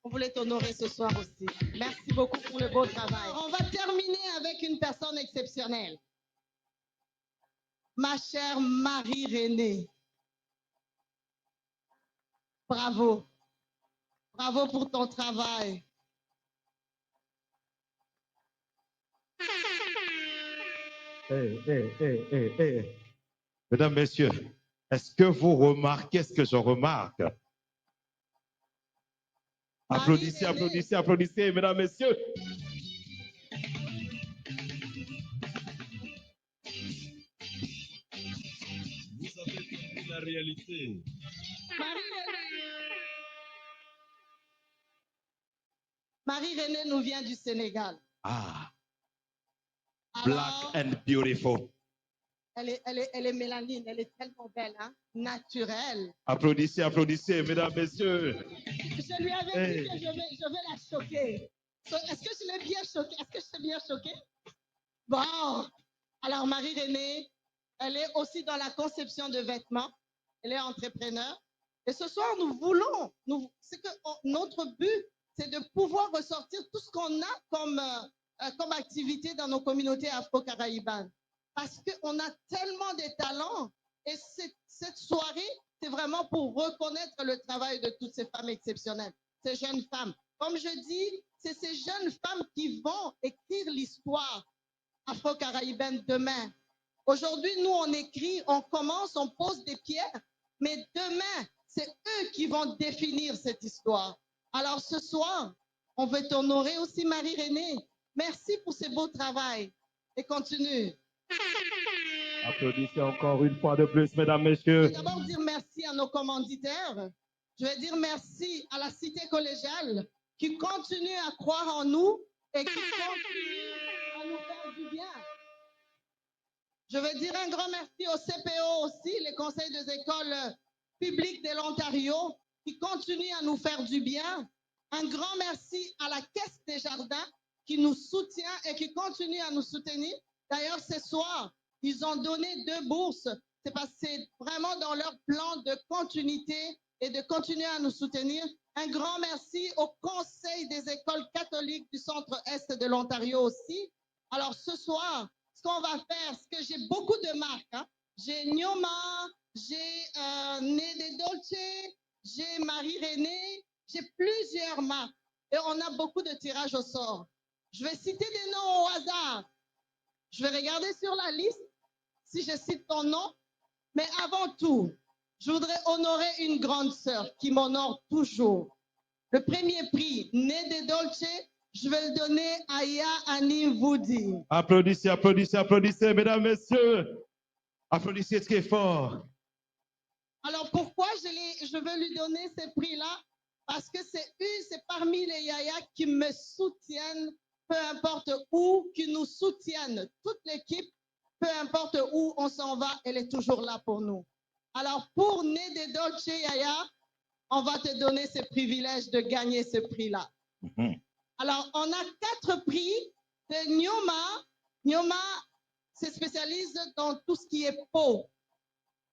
On voulait t'honorer ce soir aussi. Merci beaucoup pour le beau travail. On va terminer avec une personne exceptionnelle. Ma chère Marie-Renée. Bravo. Bravo pour ton travail. Hey. Mesdames, messieurs, est-ce que vous remarquez ce que je remarque? Applaudissez, applaudissez, applaudissez, mesdames, messieurs. Vous avez compris la réalité. Marie-Renée nous vient du Sénégal. Ah. Alors, Black and beautiful. Elle est mélanine, elle est tellement belle, hein? Naturelle. Applaudissez, applaudissez, mesdames, messieurs. Je lui avais dit que je vais la choquer. Est-ce que je l'ai bien choquée? Est-ce que je t'ai bien choquée? Bon. Alors, Marie-Renée, elle est aussi dans la conception de vêtements. Elle est entrepreneur. Et ce soir, nous voulons, notre but, c'est de pouvoir ressortir tout ce qu'on a comme activité dans nos communautés afro-caraïbanes. Parce qu'on a tellement de talents. Et cette soirée, c'est vraiment pour reconnaître le travail de toutes ces femmes exceptionnelles, ces jeunes femmes. Comme je dis, c'est ces jeunes femmes qui vont écrire l'histoire afro-caraïbaine demain. Aujourd'hui, nous, on écrit, on commence, on pose des pierres, mais demain, c'est eux qui vont définir cette histoire. Alors ce soir, on veut t'honorer aussi, Marie-Renée. Merci pour ce beau travail et continue. Applaudissez encore une fois de plus, mesdames, messieurs. Je vais d'abord dire merci à nos commanditaires. Je vais dire merci à la cité collégiale qui continue à croire en nous et qui continue à nous faire du bien. Je veux dire un grand merci au CPO aussi, les conseils des écoles publiques de l'Ontario, qui continuent à nous faire du bien. Un grand merci à la Caisse des Jardins qui nous soutient et qui continue à nous soutenir. D'ailleurs, ce soir, ils ont donné 2 bourses. C'est parce que c'est vraiment dans leur plan de continuité et de continuer à nous soutenir. Un grand merci au Conseil des écoles catholiques du centre-est de l'Ontario aussi. Alors, ce soir, ce qu'on va faire, c'est que j'ai beaucoup de marques. Hein. J'ai Nyoma, j'ai Nede Dolce, j'ai Marie-Renée, j'ai plusieurs marques. Et on a beaucoup de tirages au sort. Je vais citer des noms au hasard. Je vais regarder sur la liste si je cite ton nom. Mais avant tout, je voudrais honorer une grande sœur qui m'honore toujours. Le premier prix, Nede Dolce, je vais le donner à Ya Annie Woody. Applaudissez, applaudissez, applaudissez, mesdames, messieurs. Applaudissez très fort. Alors, pourquoi je veux lui donner ces prix-là? Parce que c'est parmi les yayas qui me soutiennent, peu importe où, qui nous soutiennent. Toute l'équipe, peu peu importe où on s'en va, elle est toujours là pour nous. Alors, pour Nédé Dolce Yaya, on va te donner ce privilège de gagner ce prix-là. Alors, on a 4 prix de Nyoma. Nyoma se spécialise dans tout ce qui est peau.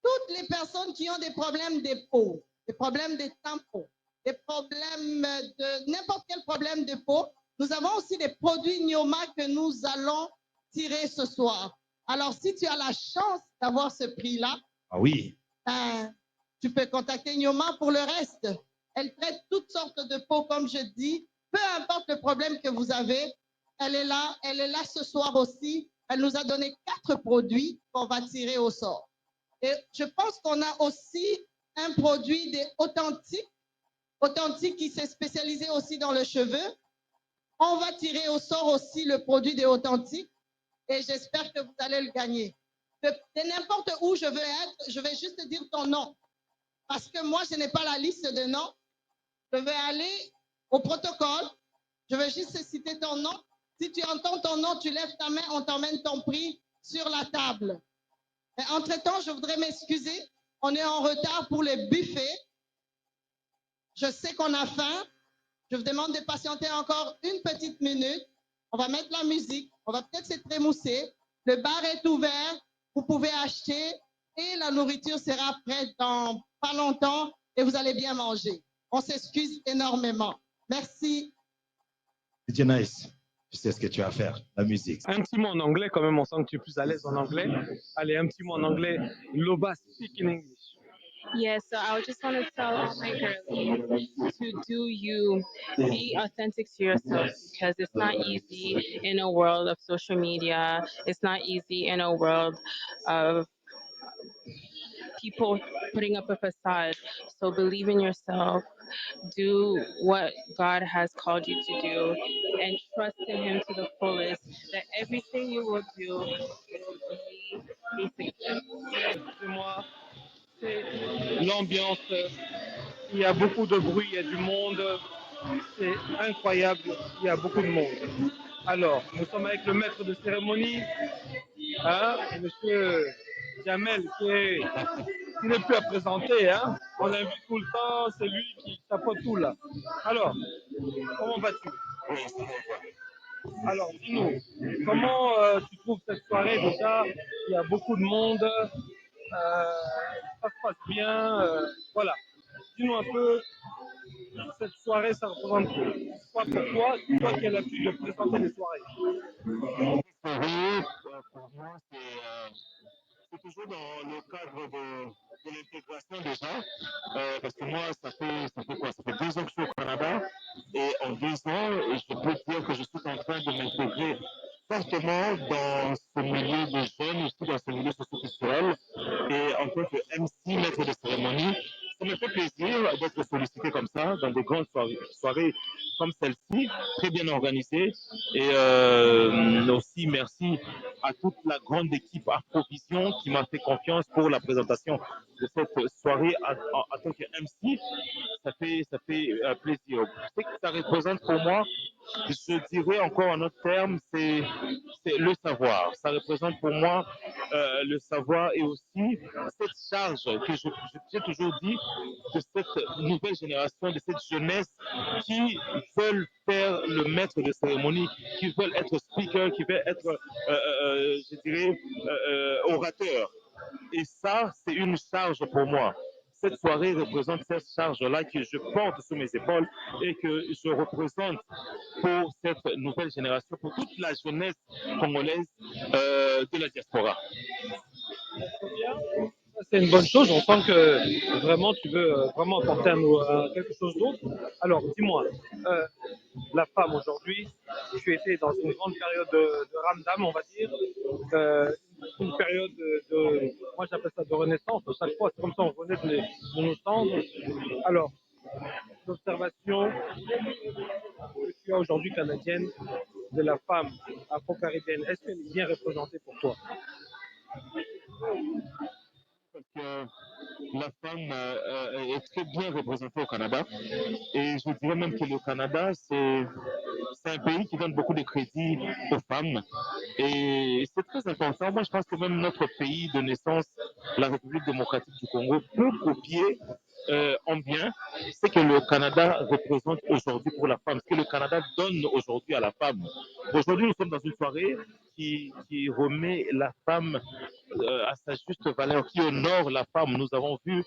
Toutes les personnes qui ont des problèmes de peau, des problèmes de tampons, des problèmes de n'importe quel problème de peau, nous avons aussi des produits Nyoma que nous allons tirer ce soir. Alors, si tu as la chance d'avoir ce prix-là, ah oui, tu peux contacter Nyoma pour le reste. Elle traite toutes sortes de peaux, comme je dis. Peu importe le problème que vous avez, elle est là ce soir aussi. Elle nous a donné 4 produits qu'on va tirer au sort. Et je pense qu'on a aussi un produit des Authentique qui s'est spécialisé aussi dans le cheveu. On va tirer au sort aussi le produit des Authentiques et j'espère que vous allez le gagner. De n'importe où je veux être, je vais juste dire ton nom. Parce que moi, je n'ai pas la liste de noms. Je vais aller au protocole. Je vais juste citer ton nom. Si tu entends ton nom, tu lèves ta main, on t'emmène ton prix sur la table. Et entre-temps, je voudrais m'excuser. On est en retard pour le buffet. Je sais qu'on a faim. Je vous demande de patienter encore une petite minute. On va mettre la musique. On va peut-être se trémousser. Le bar est ouvert. Vous pouvez acheter et la nourriture sera prête dans pas longtemps et vous allez bien manger. On s'excuse énormément. Merci. DJ Nice, tu sais ce que tu as à faire, la musique. Un petit mot en anglais, quand même, on sent que tu es plus à l'aise en anglais. Allez, un petit mot en anglais. Loba, speak in English. Yes, so I just want to tell all my girlies to do you, be authentic to yourself because it's not easy in a world of social media. It's not easy in a world of people putting up a facade. So believe in yourself, do what God has called you to do, and trust in Him to the fullest that everything you will do will be a success. Excusez-moi, c'est l'ambiance. Il y a beaucoup de bruit, il y a du monde. C'est incroyable, il y a beaucoup de monde. Alors, nous sommes avec le maître de cérémonie, hein, monsieur Jamel, qui n'est plus à présenter. Hein. On l'invite tout le temps, c'est lui qui tapote tout là. Alors, comment vas-tu? Alors, dis-nous, comment tu trouves cette soirée déjà? Il y a beaucoup de monde, ça se passe bien, voilà. Dis-nous un peu, cette soirée, ça représente quoi pour toi, toi qui as l'habitude de présenter les soirées? Pour moi, c'est toujours dans le cadre de l'intégration déjà, parce que moi, ça fait quoi? Ça fait 2 ans que je suis au Canada, et en 2 ans, je peux dire que je suis en train de m'intégrer fortement dans ce milieu de jeunes, aussi dans ce milieu socio-culturel, et en tant que MC, maître de cérémonie, ça me fait plaisir d'être sollicité comme ça, dans des grandes soirées comme celle-ci, très bien organisée, et aussi merci à toute la grande équipe Afrovision qui m'a fait confiance pour la présentation de cette soirée en tant que MC. Ça fait plaisir. Ce que ça représente pour moi, je dirais encore en autre terme, c'est le savoir. Ça représente pour moi le savoir et aussi cette charge que j'ai toujours dit de cette nouvelle génération, de cette jeunesse qui veulent faire le maître de cérémonie, qui veulent être speaker, qui veulent être, je dirais, orateur. Et ça, c'est une charge pour moi. Cette soirée représente cette charge-là que je porte sur mes épaules et que je représente pour cette nouvelle génération, pour toute la jeunesse congolaise de la diaspora. C'est une bonne chose, on sent que vraiment tu veux vraiment apporter à quelque chose d'autre. Alors dis-moi, la femme aujourd'hui, tu étais dans une grande période de ramdam, on va dire, une période moi j'appelle ça de renaissance, à chaque fois c'est comme ça on renaît de nos cendres. Alors, l'observation que tu as aujourd'hui canadienne de la femme afro-caribéenne, est-ce qu'elle est bien représentée pour toi? Parce que la femme est très bien représentée au Canada. Et je dirais même que le Canada, c'est c'est un pays qui donne beaucoup de crédit aux femmes. Et c'est très important. Moi, je pense que même notre pays de naissance, la République démocratique du Congo, peut copier en bien ce que le Canada représente aujourd'hui pour la femme, ce que le Canada donne aujourd'hui à la femme. Aujourd'hui, nous sommes dans une soirée qui remet la femme à sa juste valeur, qui honore la femme. Nous avons vu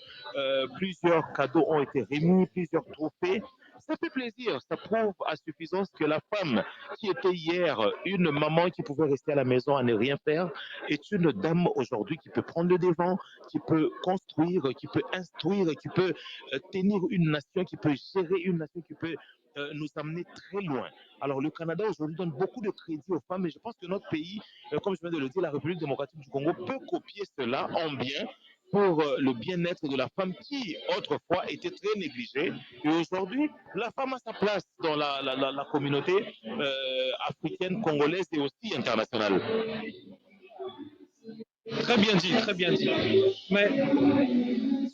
plusieurs cadeaux ont été remis, plusieurs trophées. Ça fait plaisir, ça prouve à suffisance que la femme qui était hier une maman qui pouvait rester à la maison à ne rien faire est une dame aujourd'hui qui peut prendre le devant, qui peut construire, qui peut instruire, qui peut tenir une nation, qui peut gérer une nation, qui peut nous amener très loin. Alors le Canada aujourd'hui donne beaucoup de crédit aux femmes et je pense que notre pays, comme je viens de le dire, la République démocratique du Congo peut copier cela en bien pour le bien-être de la femme qui autrefois était très négligée. Et aujourd'hui, la femme a sa place dans la communauté africaine, congolaise et aussi internationale. Très bien dit, très bien dit. Mais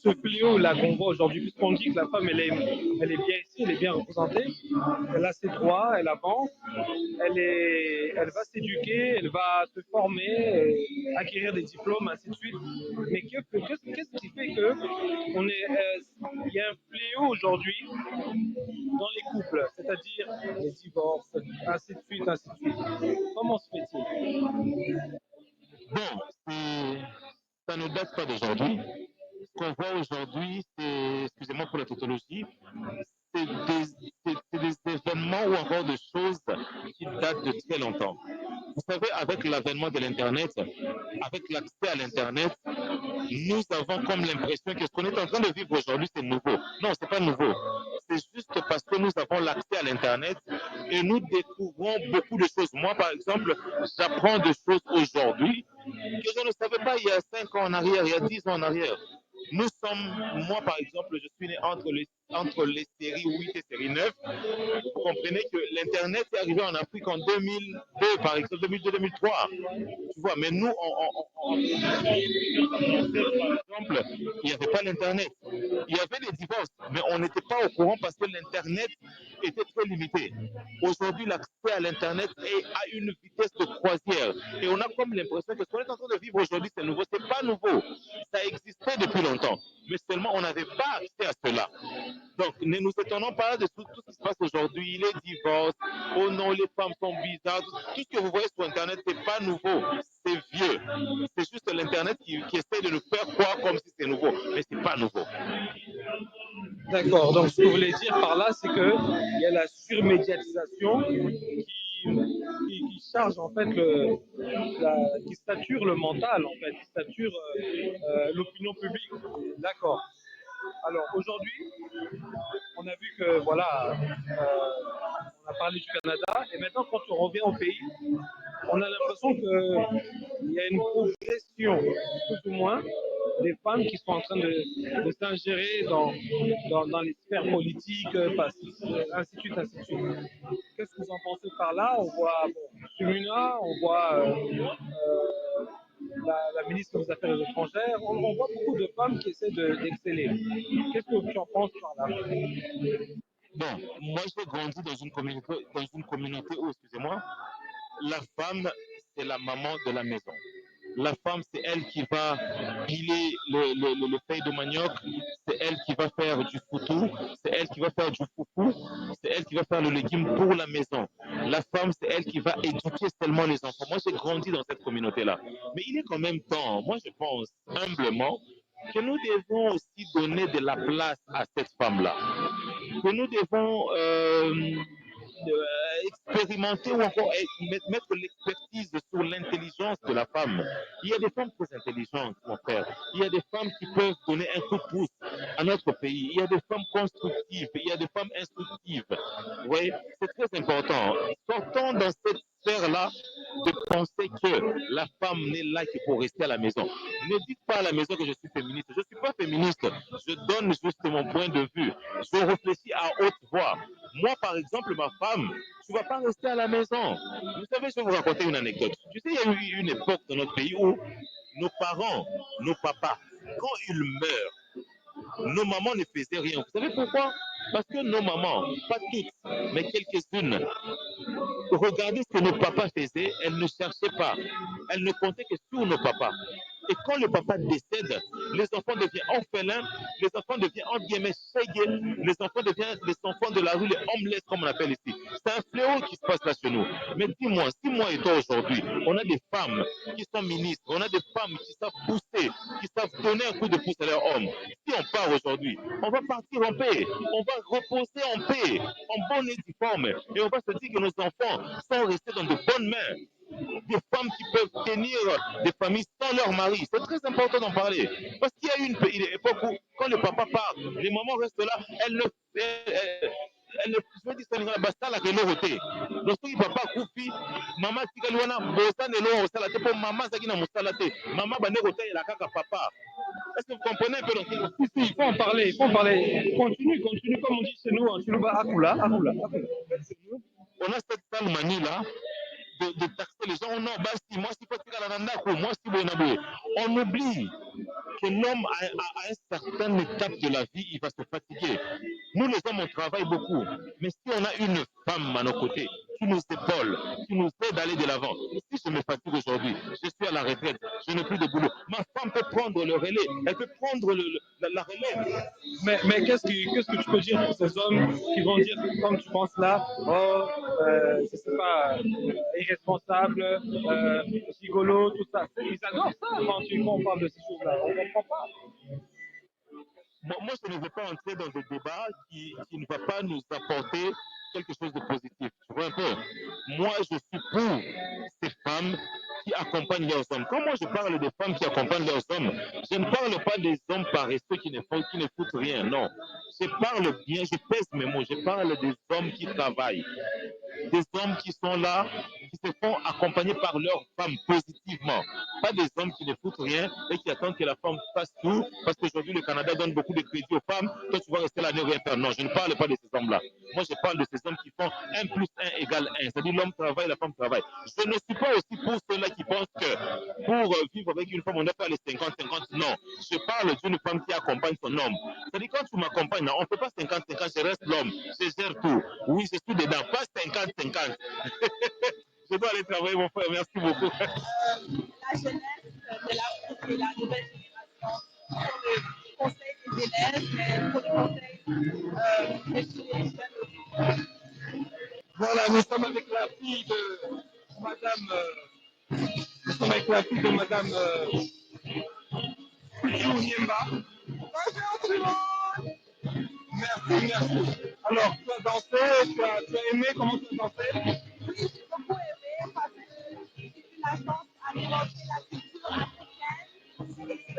ce fléau là qu'on voit aujourd'hui, puisqu'on dit que la femme elle est bien ici, elle est bien représentée, elle a ses droits, elle avance, elle va s'éduquer, elle va se former, acquérir des diplômes, ainsi de suite. Mais qu'est-ce qui fait que il y a un fléau aujourd'hui dans les couples, c'est-à-dire les divorces, ainsi de suite, ainsi de suite. Comment se fait-il? Bon, ça ne date pas d'aujourd'hui. Ce qu'on voit aujourd'hui, c'est, excusez-moi pour la tautologie, c'est des événements ou encore des choses qui datent de très longtemps. Vous savez, avec l'avènement de l'Internet, avec l'accès à l'Internet, nous avons comme l'impression que ce qu'on est en train de vivre aujourd'hui, c'est nouveau. Non, c'est pas nouveau. C'est juste parce que nous avons l'accès à l'Internet et nous découvrons beaucoup de choses. Moi, par exemple, j'apprends des choses aujourd'hui que je ne savais pas il y a 5 ans en arrière, il y a 10 ans en arrière. Nous sommes, moi par exemple, je suis né entre les séries 8 et série 9. Vous comprenez que l'Internet est arrivé en Afrique en 2002, par exemple, 2002-2003. Tu vois, mais nous, par exemple, il n'y avait pas l'Internet. Il y avait des divorces, mais on n'était pas au courant parce que l'Internet était très limité. Aujourd'hui, l'accès à l'Internet est à une vitesse de croisière. Et on a comme l'impression que ce qu'on est en train de vivre aujourd'hui, c'est nouveau. Ce n'est pas nouveau. Ça existait depuis longtemps. Mais seulement, on n'avait pas accès à cela. Donc, ne nous étonnons pas de tout ce qui se passe aujourd'hui, les divorces, oh non, les femmes sont bizarres. Tout ce que vous voyez sur Internet, ce n'est pas nouveau. C'est vieux. C'est juste l'Internet qui essaie de nous faire croire comme si c'est nouveau. Mais ce n'est pas nouveau. D'accord. Donc, ce que vous voulez dire par là, c'est qu'il y a la surmédiatisation qui charge en fait qui sature le mental en fait, qui sature l'opinion publique. D'accord. Alors aujourd'hui, on a vu que voilà, on a parlé du Canada et maintenant quand on revient au pays, on a l'impression qu'il y a une progression plus ou moins des femmes qui sont en train de s'ingérer dans les sphères politiques, ainsi de suite, ainsi de suite. Qu'est-ce que vous en pensez par là? On voit Sumuna, on voit la ministre des Affaires étrangères, on voit beaucoup de femmes qui essaient d'exceller. Qu'est-ce que tu en penses par là? Bon, moi j'ai grandi dans une communauté où, excusez-moi, la femme c'est la maman de la maison. La femme, c'est elle qui va piler le feuille de manioc, c'est elle qui va faire du foutou, c'est elle qui va faire du foufou, c'est elle qui va faire le légume pour la maison. La femme, c'est elle qui va éduquer seulement les enfants. Moi, j'ai grandi dans cette communauté-là. Mais il est quand même temps, moi je pense humblement, que nous devons aussi donner de la place à cette femme-là. Que nous devons expérimenter ou encore mettre l'expertise sur l'intelligence de la femme. Il y a des femmes très intelligentes, mon frère. Il y a des femmes qui peuvent donner un coup de pouce à notre pays. Il y a des femmes constructives, il y a des femmes instructives. Vous voyez, c'est très important. Sortons dans cette sphère-là de penser que la femme n'est là que pour rester à la maison. Ne dites pas à la maison que je suis féministe. Je ne suis pas féministe. Je donne juste mon point de vue. Je réfléchis à haute voix. Moi, par exemple, ma femme, tu ne vas pas rester à la maison. Vous savez, je vais vous raconter une anecdote. Tu sais, il y a eu une époque dans notre pays où nos parents, nos papas, quand ils meurent, nos mamans ne faisaient rien. Vous savez pourquoi? Parce que nos mamans, pas toutes, mais quelques-unes, regarder ce que nos papas faisaient, elles ne cherchaient pas. Elles ne comptaient que sur nos papas. Et quand le papa décède, les enfants deviennent orphelins, les enfants deviennent entre guillemets shaggy, les enfants deviennent les enfants de la rue, les homeless comme on appelle ici. C'est un fléau qui se passe là chez nous. Mais dis-moi, si moi et toi aujourd'hui, on a des femmes qui sont ministres, on a des femmes qui savent pousser, qui savent donner un coup de pouce à leurs hommes. Si on part aujourd'hui, on va partir en paix, on va reposer en paix, en bonne et due forme, et on va se dire que nos enfants sont restés dans de bonnes mains. Des femmes qui peuvent tenir des familles sans leur mari. C'est très important d'en parler. Parce qu'il y a eu une époque où, quand le papa part, les mamans restent là, elles ne je dis ça basta la kelo roté. Lorsque papa coupi, maman tikaliwana bosa nelo osala te pour maman zaki na musala te. Maman bane roté la kaka papa. Est-ce que vous comprenez un peu donc Si, il faut en parler, il faut en parler. Continue, comme on dit chez nous, chez nous, Akula. On a cette sale manie là de taxer les gens. Non, bah si, moi si pas tirer la nanda, moi si bonaboué. On oublie que l'homme à une certaine étape de la vie, il va se fatiguer. Nous les hommes, on travaille beaucoup. Mais si on a une femme à nos côtés, qui nous épaule, qui nous aide à aller de l'avant. Si je me fatigue aujourd'hui, je suis à la retraite, je n'ai plus de boulot. Ma femme peut prendre le relais, elle peut prendre la relève. Mais qu'est-ce que tu peux dire pour ces hommes qui vont dire, comme tu penses là, je sais pas, irresponsable, gigolo, tout ça. Ils adorent ça quand on parle de ces choses-là. On ne comprend pas. Moi, je ne veux pas entrer dans des débats qui ne va pas nous apporter quelque chose de positif. Tu vois un peu? Moi, je suis pour ces femmes qui accompagnent leurs hommes. Quand moi je parle des femmes qui accompagnent leurs hommes, je ne parle pas des hommes paresseux qui ne foutent rien, non. Je parle bien, je pèse mes mots, je parle des hommes qui travaillent. Des hommes qui sont là, qui se font accompagner par leurs femmes positivement. Pas des hommes qui ne foutent rien et qui attendent que la femme fasse tout, parce qu'aujourd'hui le Canada donne beaucoup de crédit aux femmes. Toi tu vas rester là, ne rien faire. Non, je ne parle pas de ces hommes-là. Moi je parle de ces hommes qui font 1 + 1 = 1. C'est-à-dire l'homme travaille, la femme travaille. Je ne suis pas aussi pour ceux-là qui pensent que pour vivre avec une femme, on doit faire les 50-50. Non, je parle d'une femme qui accompagne son homme. C'est-à-dire quand tu m'accompagnes, on ne fait pas 50-50, je reste l'homme, je gère tout. Oui, je suis dedans, pas 50-50. Je dois aller travailler, mon frère, merci beaucoup. La jeunesse de l'Afrique et la nouvelle génération, pour le conseil des élèves, mais pour le conseil des jeunes. Voilà, nous sommes avec la fille de Madame. Nous sommes avec la fille de Madame Niemba. Bonjour tout le monde. Merci. Alors, tu as dansé, tu as aimé, comment tu as dansé? Oui, j'ai beaucoup aimé parce que j'ai eu la chance à mélanger la culture africaine et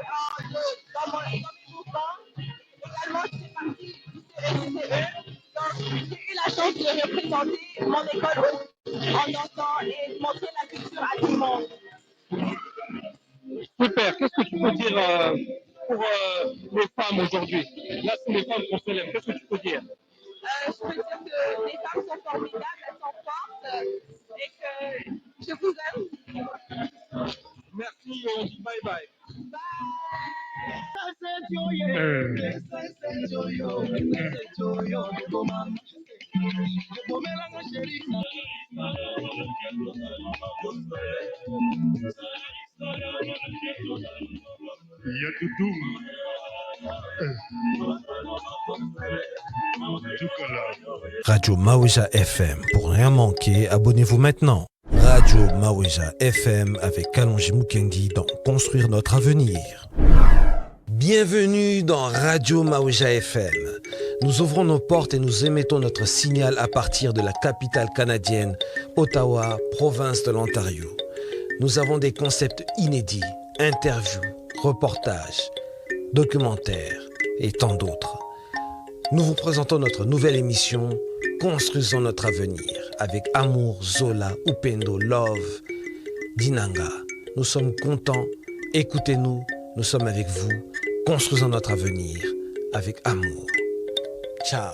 dans mes mouvements. Également, je fais partie du CECE. Donc, j'ai eu la chance de représenter mon école en dansant et de montrer la culture à tout le monde. Super, qu'est-ce que tu peux dire pour les femmes aujourd'hui? Là, c'est les femmes qu'on célèbre, qu'est-ce que tu peux dire? Je peux dire que les femmes sont formidables, elles sont fortes et que je vous aime. Merci, on dit bye bye. Radio Mawija FM. Pour rien manquer, abonnez-vous maintenant. Radio Mawija FM avec Kalonji Mukendi dans Construire notre avenir. Bienvenue dans Radio Mawija FM. Nous ouvrons nos portes et nous émettons notre signal à partir de la capitale canadienne, Ottawa, province de l'Ontario. Nous avons des concepts inédits, interviews, reportages, documentaires et tant d'autres. Nous vous présentons notre nouvelle émission Construisons notre avenir avec amour, Zola, Upendo, Love, Dinanga. Nous sommes contents, écoutez-nous, nous sommes avec vous. Construisons notre avenir avec amour. Ciao.